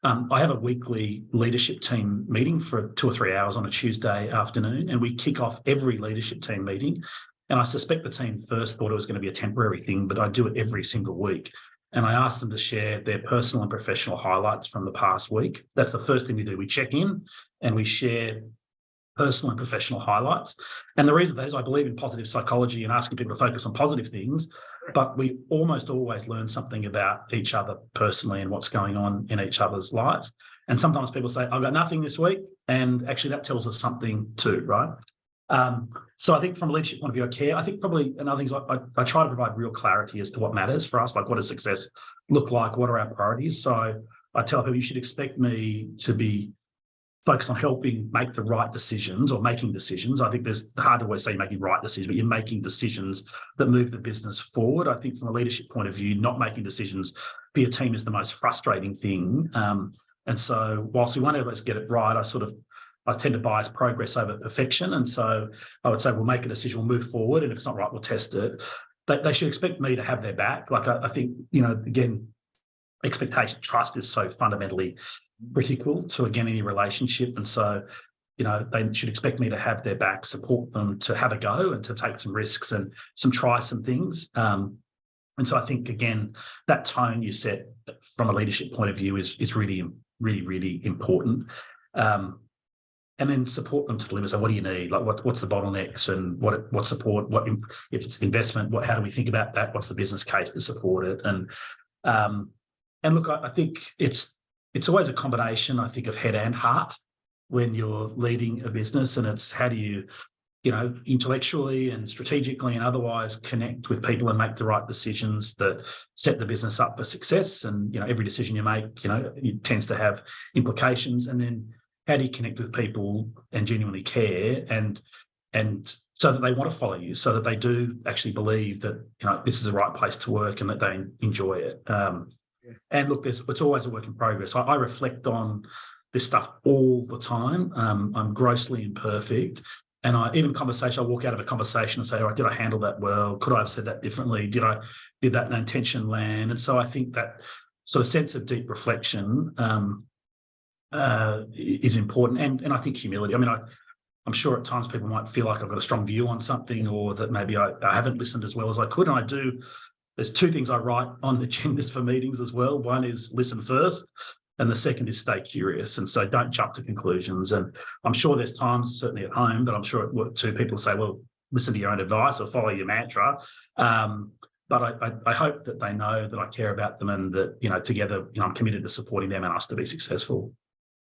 I have a weekly leadership team meeting for 2 or 3 hours on a Tuesday afternoon, and we kick off every leadership team meeting. And I suspect the team first thought it was going to be a temporary thing, but I do it every single week. And I ask them to share their personal and professional highlights from the past week. That's the first thing we do. We check in and we share personal and professional highlights. And the reason for that is I believe in positive psychology and asking people to focus on positive things, but we almost always learn something about each other personally and what's going on in each other's lives. And sometimes people say, I've got nothing this week. And actually that tells us something too, right? So I think from a leadership point of view, I care. I think probably another thing is I try to provide real clarity as to what matters for us, like what does success look like? What are our priorities? So I tell people you should expect me to be focused on helping make the right decisions or making decisions. I think there's hard to always say making right decisions, but you're making decisions that move the business forward. I think from a leadership point of view, not making decisions for your team is the most frustrating thing. And so whilst we won't always get it right, I tend to bias progress over perfection. And so I would say we'll make a decision, we'll move forward. And if it's not right, we'll test it. They should expect me to have their back. Like I think, again, expectation, trust is so fundamentally critical to, again, any relationship. And so, they should expect me to have their back, support them to have a go and to take some risks and try some things. And so I think, again, that tone you set from a leadership point of view is really, really, really important. And then support them to deliver. So what do you need? Like what's the bottlenecks and what support, if it's investment, how do we think about that? What's the business case to support it? And look, I think it's always a combination, I think, of head and heart when you're leading a business, and it's how do you, intellectually and strategically and otherwise connect with people and make the right decisions that set the business up for success. And, every decision you make, it tends to have implications. And then how do you connect with people and genuinely care and so that they want to follow you, so that they do actually believe that, this is the right place to work and that they enjoy it. And look, it's always a work in progress. I reflect on this stuff all the time. I'm grossly imperfect. And I walk out of a conversation and say, all right, did I handle that well? Could I have said that differently? Did that intention land? And so I think that sort of sense of deep reflection is important. And I think humility. I mean, I'm sure at times people might feel like I've got a strong view on something, or that maybe I haven't listened as well as I could. And I do. There's two things I write on agendas for meetings as well. One is listen first, and the second is stay curious. And so don't jump to conclusions. And I'm sure there's times, certainly at home, but I'm sure at work too, people say, well, listen to your own advice or follow your mantra. But I hope that they know that I care about them and that, together, I'm committed to supporting them and us to be successful.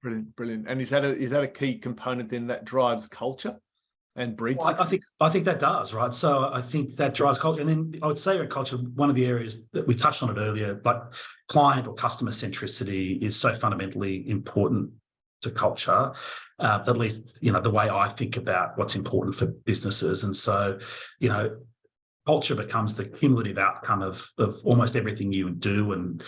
Brilliant. And is that a key component then that drives culture and breeds? Well, I think that does, right? So I think that drives culture. And then I would say at culture, one of the areas that we touched on it earlier, but client or customer centricity is so fundamentally important to culture, at least, the way I think about what's important for businesses. And so, culture becomes the cumulative outcome of almost everything you do, and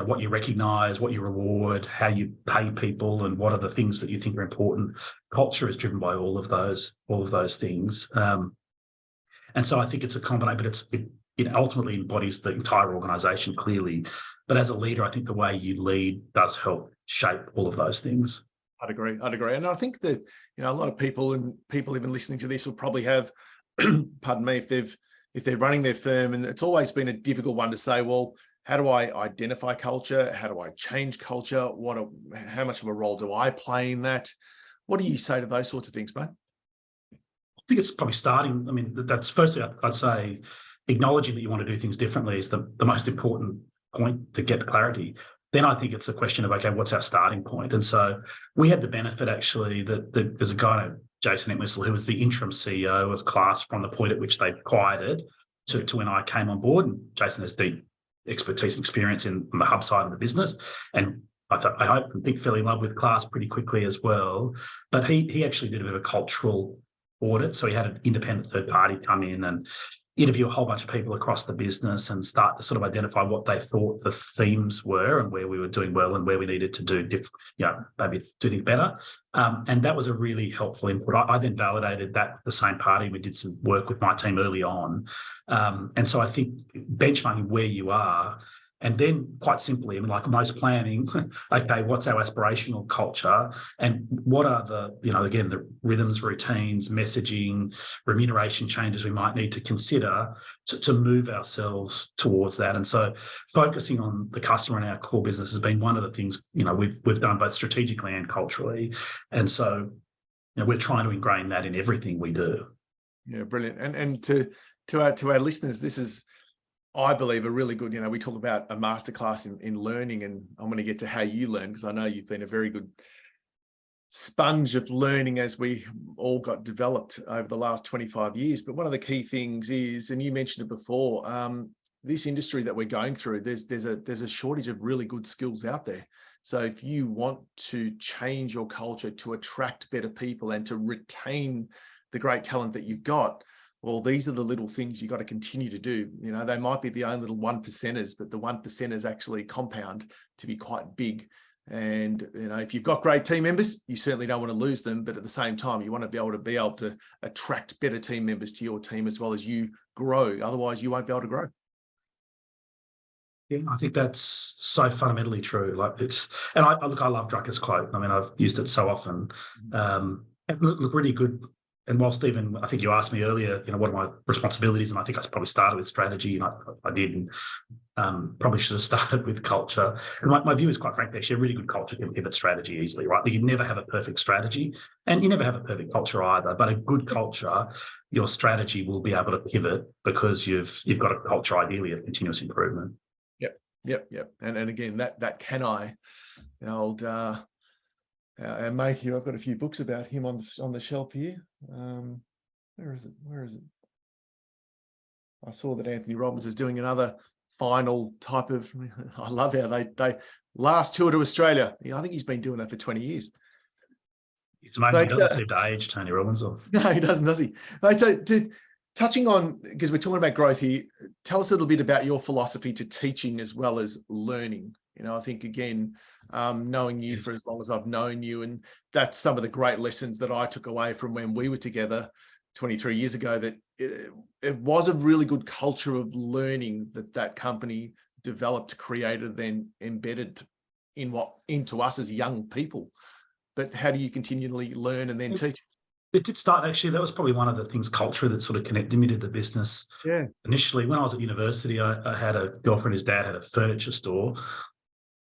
what you recognise, what you reward, how you pay people, and what are the things that you think are important. Culture is driven by all of those things. And so I think it's a combination, but it ultimately embodies the entire organisation clearly. But as a leader, I think the way you lead does help shape all of those things. I'd agree. And I think that, a lot of people even listening to this will probably have, pardon me, if they're running their firm, and it's always been a difficult one to say, well, how do I identify culture? How do I change culture? How much of a role do I play in that? What do you say to those sorts of things, mate? I think it's probably starting. I mean, that's firstly, I'd say acknowledging that you want to do things differently is the most important point to get clarity. Then I think it's a question of, okay, what's our starting point? And so we had the benefit actually that there's a guy named Jason Entwistle who was the interim CEO of Class from the point at which they acquired it to when I came on board. And Jason has deep expertise and experience on the HUB side of the business, and I hope and think fell in love with Class pretty quickly as well. But he actually did a bit of a cultural audit, so he had an independent third party come in and interview a whole bunch of people across the business and start to sort of identify what they thought the themes were and where we were doing well and where we needed to do maybe do things better. And that was a really helpful input. I then validated that with the same party. We did some work with my team early on. And so I think benchmarking where you are, and then quite simply, I mean, like most planning, okay, what's our aspirational culture and what are again, the rhythms, routines, messaging, remuneration changes we might need to consider to move ourselves towards that. And so focusing on the customer in our core business has been one of the things, we've done both strategically and culturally. And so we're trying to ingrain that in everything we do. Yeah, brilliant. And to our listeners, this is, I believe, a really good, we talk about a masterclass in learning, and I'm going to get to how you learn, because I know you've been a very good sponge of learning as we all got developed over the last 25 years. But one of the key things is, and you mentioned it before, this industry that we're going through, there's a shortage of really good skills out there. So if you want to change your culture to attract better people and to retain the great talent that you've got, well, these are the little things you got to continue to do. They might be the only little 1%ers, but the 1%ers actually compound to be quite big. And, if you've got great team members, you certainly don't want to lose them. But at the same time, you want to be able to attract better team members to your team as well as you grow. Otherwise, you won't be able to grow. Yeah, I think that's so fundamentally true. And I love Drucker's quote. I mean, I've used it so often. And look, really good. And while Stephen, I think you asked me earlier, what are my responsibilities? And I think I probably started with strategy, and I did. And probably should have started with culture. And my view is, quite frankly, actually a really good culture can pivot strategy easily, right? You never have a perfect strategy, and you never have a perfect culture either. But a good culture, your strategy will be able to pivot because you've got a culture ideally of continuous improvement. Yep. And again, that can our mate here, I've got a few books about him on the shelf here. Where is it? I saw that Anthony Robbins is doing another final type of, I love how they last tour to Australia. I think he's been doing that for 20 years. It's amazing. He doesn't seem to age, Tony Robbins. No, he doesn't, does he? Right, so touching on, because we're talking about growth here, tell us a little bit about your philosophy to teaching as well as learning. I think, again, knowing you for as long as I've known you, and that's some of the great lessons that I took away from when we were together 23 years ago, that it was a really good culture of learning that company developed, created, then embedded into us as young people. But how do you continually learn and then teach? It did start, actually, that was probably one of the things, culture, that sort of connected me to the business. Yeah. Initially, when I was at university, I had a girlfriend, his dad had a furniture store.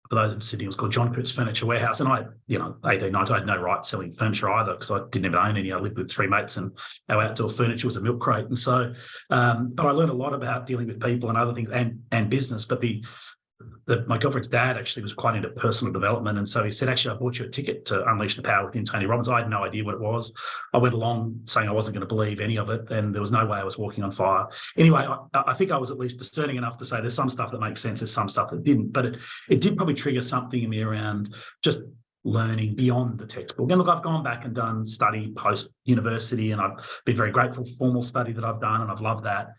For those in Sydney, it was called John Kurt's Furniture Warehouse. And I, 18, 19, I had no right selling furniture either, because I didn't even own any. I lived with three mates, and our outdoor furniture was a milk crate. And so, but I learned a lot about dealing with people and other things, and business. But my girlfriend's dad actually was quite into personal development. And so he said, actually, I bought you a ticket to Unleash the Power Within, Tony Robbins. I had no idea what it was. I went along saying I wasn't going to believe any of it, and there was no way I was walking on fire. Anyway, I think I was at least discerning enough to say there's some stuff that makes sense, there's some stuff that didn't. But it did probably trigger something in me around just learning beyond the textbook. And look, I've gone back and done study post-university, and I've been very grateful for formal study that I've done, and I've loved that.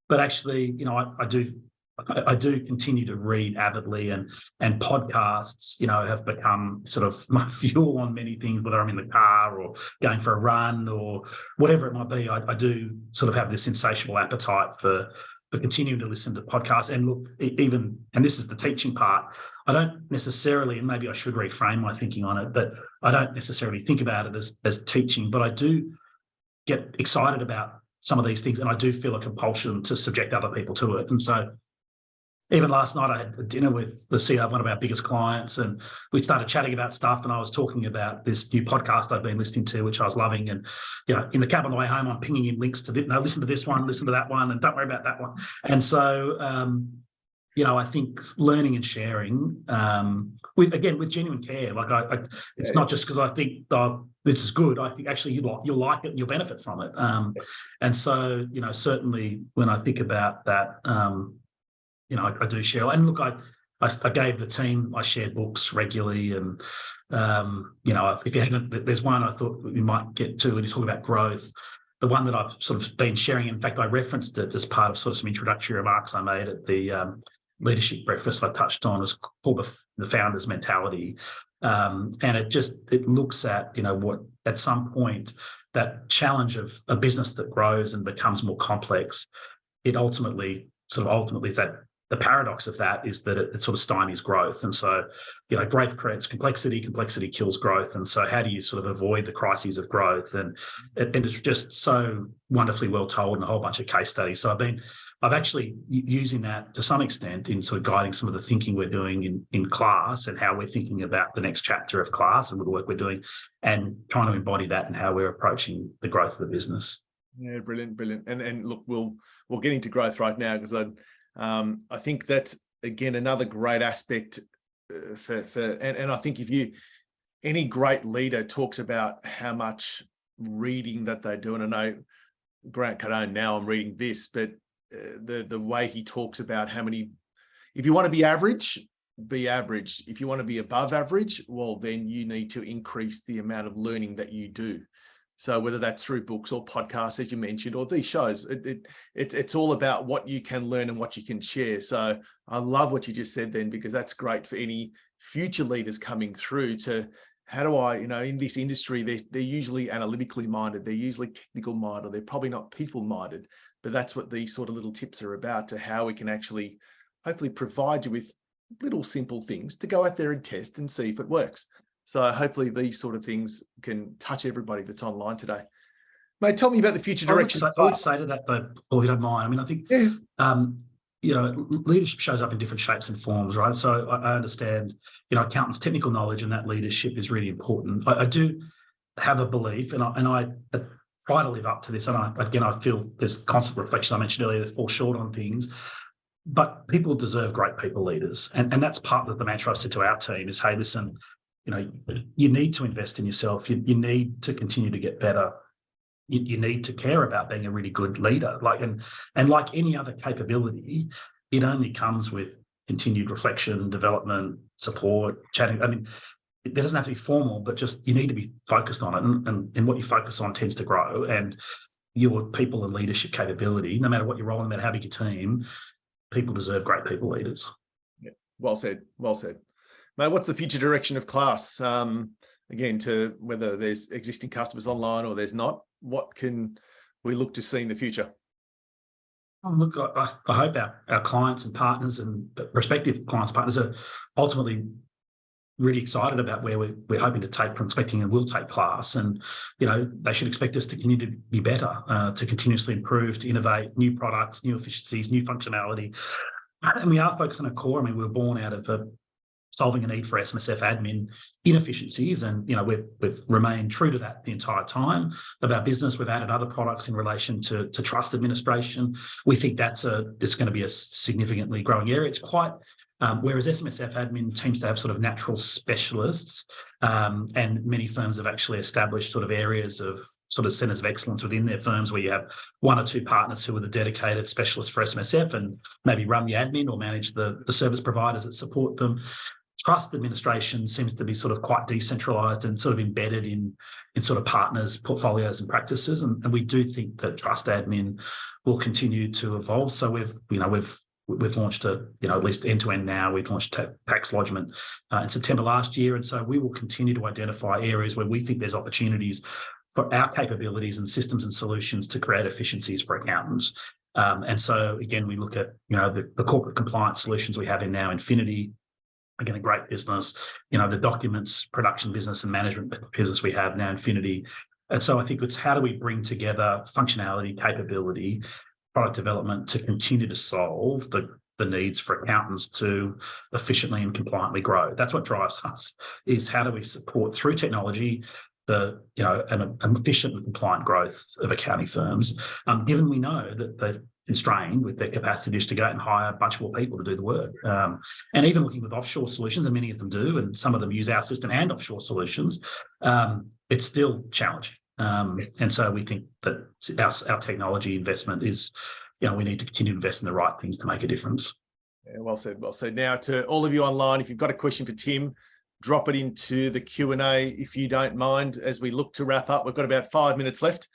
But actually, I do continue to read avidly, and podcasts, have become sort of my fuel on many things, whether I'm in the car or going for a run or whatever it might be. I do sort of have this insatiable appetite for continuing to listen to podcasts. And look, and this is the teaching part, I don't necessarily, and maybe I should reframe my thinking on it, but I don't necessarily think about it as teaching, but I do get excited about some of these things, and I do feel a compulsion to subject other people to it. And so even last night, I had a dinner with the CEO of one of our biggest clients, and we started chatting about stuff, and I was talking about this new podcast I've been listening to, which I was loving. And, in the cab on the way home, I'm pinging in links to listen to this one, listen to that one, and don't worry about that one. And so, I think learning and sharing with genuine care. It's not just because I think this is good. I think actually you'll like it and you'll benefit from it. And so, certainly when I think about that, I do share. And look, I gave the team, I shared books regularly. And, if you haven't, there's one I thought we might get to when you talk about growth. The one that I've sort of been sharing, in fact, I referenced it as part of sort of some introductory remarks I made at the leadership breakfast I touched on, is called the Founder's Mentality. And it looks at, what at some point that challenge of a business that grows and becomes more complex, it ultimately is that the paradox of that is that it sort of stymies growth. And so, growth creates complexity, complexity kills growth. And so how do you sort of avoid the crises of growth? And it's just so wonderfully well told in a whole bunch of case studies. So I've actually using that to some extent in sort of guiding some of the thinking we're doing in class and how we're thinking about the next chapter of class and the work we're doing, and trying to embody that in how we're approaching the growth of the business. Yeah, brilliant. And look, we'll get into growth right now, because I think that's, again, another great aspect and I think if any great leader talks about how much reading that they do, and I know Grant Cardone, now I'm reading this, but the way he talks about how many, if you want to be average, be average. If you want to be above average, well, then you need to increase the amount of learning that you do. So whether that's through books or podcasts, as you mentioned, or these shows, it's all about what you can learn and what you can share. So I love what you just said then, because that's great for any future leaders coming through to, how do I, in this industry, they're usually analytically minded, they're usually technical minded, they're probably not people minded, but that's what these sort of little tips are about, to how we can actually hopefully provide you with little simple things to go out there and test and see if it works. So hopefully these sort of things can touch everybody that's online today. Mate, tell me about the future direction. I would say to that, though, Paul, if you don't mind. I mean, I think, leadership shows up in different shapes and forms, right? So I understand, accountants' technical knowledge and that leadership is really important. I do have a belief, and I try to live up to this. And I feel there's constant reflection. I mentioned earlier, they fall short on things. But people deserve great people leaders. And that's part of the mantra I've said to our team is, hey, listen, you need to invest in yourself. You need to continue to get better. You need to care about being a really good leader. And like any other capability, it only comes with continued reflection, development, support, chatting. I mean, it doesn't have to be formal, but just you need to be focused on it. And what you focus on tends to grow. And your people and leadership capability, no matter what your role, no matter how big your team, people deserve great people leaders. Yeah, well said. Mate, what's the future direction of class? Again, to whether there's existing customers online or there's not, what can we look to see in the future? Oh, look, I hope our clients and partners and prospective clients, partners are ultimately really excited about where we're hoping to take from expecting and will take class. And, they should expect us to continue to be better, to continuously improve, to innovate new products, new efficiencies, new functionality. And we are focused on a core. I mean, we were born out of solving a need for SMSF admin inefficiencies. And, we've remained true to that the entire time of our business. We've added other products in relation to trust administration. We think it's going to be a significantly growing area. It's quite, whereas SMSF admin tends to have sort of natural specialists, and many firms have actually established sort of areas of sort of centres of excellence within their firms where you have one or two partners who are the dedicated specialists for SMSF and maybe run the admin or manage the service providers that support them. Trust administration seems to be sort of quite decentralised and sort of embedded in sort of partners, portfolios and practices. And we do think that trust admin will continue to evolve. So we've launched at least end-to-end now. We've launched tax lodgement in September last year. And so we will continue to identify areas where we think there's opportunities for our capabilities and systems and solutions to create efficiencies for accountants. And so, again, we look at, the corporate compliance solutions we have in now Infinity, again, a great business, the documents, production business and management business we have now Infinity. And so I think it's how do we bring together functionality, capability, product development to continue to solve the needs for accountants to efficiently and compliantly grow. That's what drives us, is how do we support through technology an efficient and compliant growth of accounting firms, given we know that they're constrained with their capacities to go out and hire a bunch more people to do the work. And even looking with offshore solutions, and many of them do, and some of them use our system and offshore solutions, it's still challenging. And so we think that our technology investment is, we need to continue to invest in the right things to make a difference. Yeah, well said. Now, to all of you online, if you've got a question for Tim, drop it into the Q&A if you don't mind, as we look to wrap up. We've got about 5 minutes left.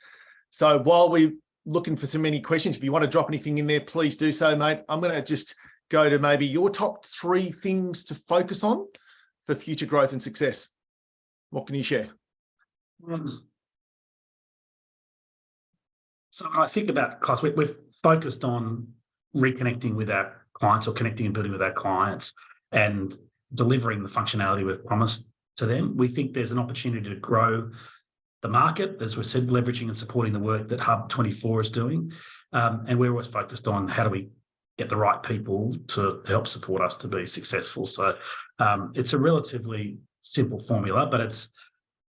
So while we're looking for so many questions, if you want to drop anything in there, please do so, mate. I'm going to just go to maybe your top 3 things to focus on for future growth and success. What can you share? So when I think about class, we've focused on reconnecting with our clients or connecting and building with our clients and delivering the functionality we've promised to them. We think there's an opportunity to grow the market, as we said, leveraging and supporting the work that HUB24 is doing. And we're always focused on how do we get the right people to help support us to be successful. So it's a relatively simple formula, but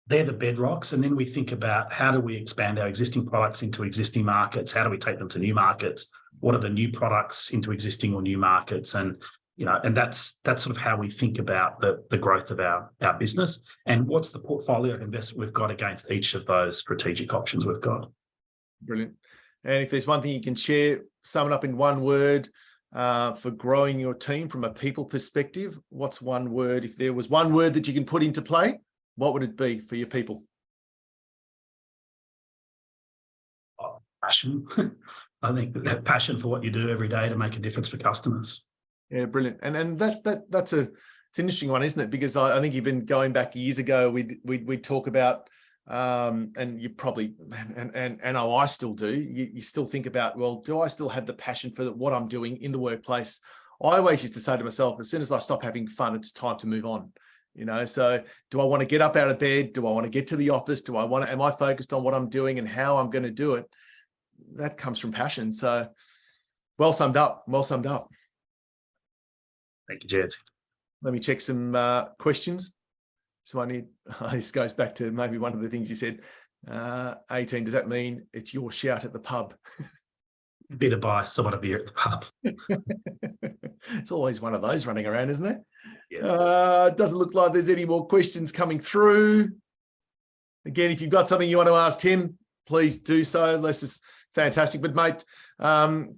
they're the bedrocks. And then we think about how do we expand our existing products into existing markets? How do we take them to new markets? What are the new products into existing or new markets? And and that's sort of how we think about the growth of our business and what's the portfolio of investment we've got against each of those strategic options we've got. Brilliant. And if there's one thing you can share, sum it up in one word for growing your team from a people perspective, what's one word? If there was one word that you can put into play, what would it be for your people? Passion. I think that passion for what you do every day to make a difference for customers. Yeah, brilliant. And that's it's an interesting one, isn't it? Because I think even going back years ago, we'd talk about and you probably and I still do. You still think about, well, do I still have the passion for what I'm doing in the workplace? I always used to say to myself, as soon as I stop having fun, it's time to move on. So do I want to get up out of bed? Do I want to get to the office? Am I focused on what I'm doing and how I'm going to do it? That comes from passion. So well summed up. Well summed up. Thank you, Jed. Let me check some questions. So this goes back to maybe one of the things you said, 18, does that mean it's your shout at the pub? Bit of buy someone a beer at the pub. It's always one of those running around, isn't it? Yeah. Doesn't look like there's any more questions coming through. Again, if you've got something you want to ask Tim, please do so. This is fantastic. But mate,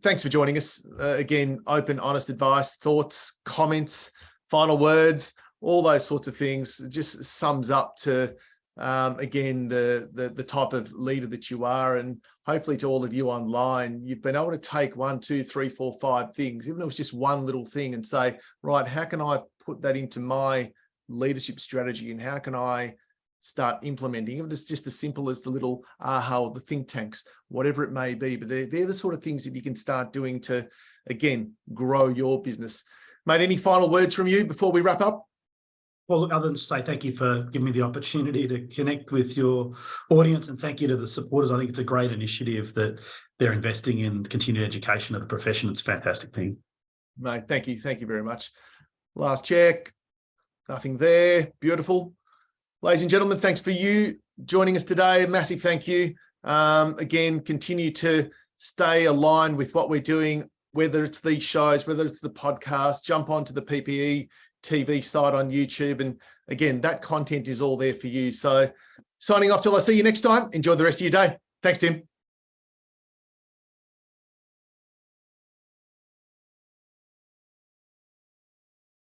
thanks for joining us. Again, open, honest advice, thoughts, comments, final words, all those sorts of things. It just sums up to, again, the type of leader that you are. And hopefully to all of you online, you've been able to take 1, 2, 3, 4, 5 things, even if it was just one little thing, and say, right, how can I put that into my leadership strategy? And how can I start implementing it? It's just as simple as the little AHA or the think tanks, whatever it may be. But they're the sort of things that you can start doing to, again, grow your business. Mate, any final words from you before we wrap up? Well, look, other than to say thank you for giving me the opportunity to connect with your audience, and thank you to the supporters. I think it's a great initiative that they're investing in continued education of the profession. It's a fantastic thing. Mate, thank you. Thank you very much. Last check. Nothing there. Beautiful. Ladies and gentlemen, thanks for you joining us today. A massive thank you. Again, continue to stay aligned with what we're doing, whether it's these shows, whether it's the podcast, jump onto the PPE TV site on YouTube. And again, that content is all there for you. So signing off till I see you next time. Enjoy the rest of your day. Thanks, Tim.